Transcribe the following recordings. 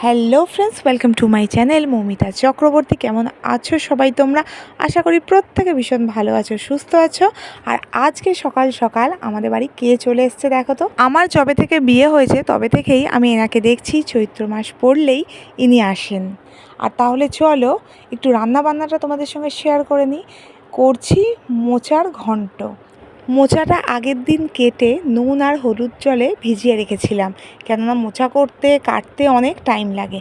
Hello friends, welcome to my channel Moumita Chakraborty. কেমন আছো সবাই তোমরা? আশা করি প্রত্যেকে ভীষণ ভালো আছো, সুস্থ আছো। আর আজকে সকাল সকাল আমাদের বাড়ি কে চলে এসছে দেখো তো। আমার যবে থেকে বিয়ে হয়েছে তবে থেকেই আমি এনাকে দেখছি, চৈত্র মাস পড়লেই ইনি আসেন। আর তাহলে চলো একটু রান্না বান্নাটা তোমাদের সঙ্গে শেয়ার করে নিই। করছি মোচার ঘন্ট। মোচাটা আগের দিন কেটে নুন আর হলুদ জলে ভিজিয়ে রেখেছিলাম, কেননা মোচা করতে কাটতে অনেক টাইম লাগে।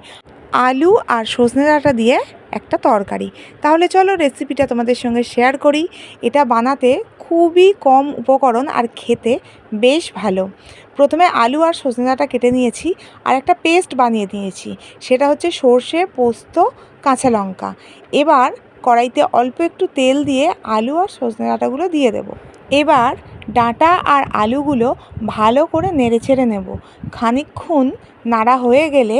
আলু আর সজনে ডাঁটা দিয়ে একটা তরকারি। তাহলে চলো রেসিপিটা তোমাদের সঙ্গে শেয়ার করি। এটা বানাতে খুবই কম উপকরণ আর খেতে বেশ ভালো। প্রথমে আলু আর সজনে ডাঁটা কেটে নিয়েছি আর একটা পেস্ট বানিয়ে নিয়েছি। সেটা হচ্ছে সর্ষে, পোস্ত, কাঁচা লঙ্কা। এবার কড়াইতে অল্প একটু তেল দিয়ে আলু আর সজনে ডাঁটাগুলো দিয়ে দেবো। এবার ডাঁটা আর আলুগুলো ভালো করে নেড়েচেড়ে নেব। খানিকক্ষণ নাড়া হয়ে গেলে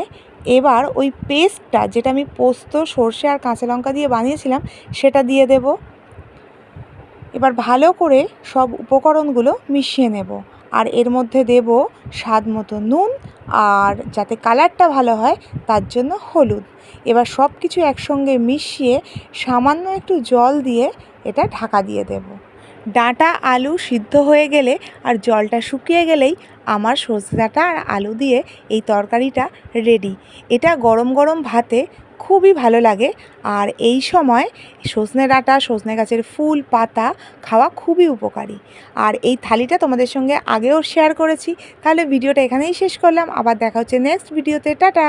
এবার ওই পেস্টটা, যেটা আমি পোস্ত, সর্ষে আর কাঁচা লঙ্কা দিয়ে বানিয়েছিলাম, সেটা দিয়ে দেব। এবার ভালো করে সব উপকরণগুলো মিশিয়ে নেব আর এর মধ্যে দেব স্বাদ মতো নুন, আর যাতে কালারটা ভালো হয় তার জন্য হলুদ। এবার সব কিছু একসঙ্গে মিশিয়ে সামান্য একটু জল দিয়ে এটা ঢাকা দিয়ে দেব। ডাঁটা আলু সিদ্ধ হয়ে গেলে আর জলটা শুকিয়ে গেলেই আমার সজনে ডাঁটা আর আলু দিয়ে এই তরকারিটা রেডি। এটা গরম গরম ভাতে খুবই ভালো লাগে। আর এই সময় সজনে ডাঁটা, সজনে গাছের ফুল, পাতা খাওয়া খুবই উপকারী। আর এই থালিটা তোমাদের সঙ্গে আগেও শেয়ার করেছি। তাহলে ভিডিওটা এখানেই শেষ করলাম, আবার দেখা হচ্ছে নেক্সট ভিডিওতে। টাটা।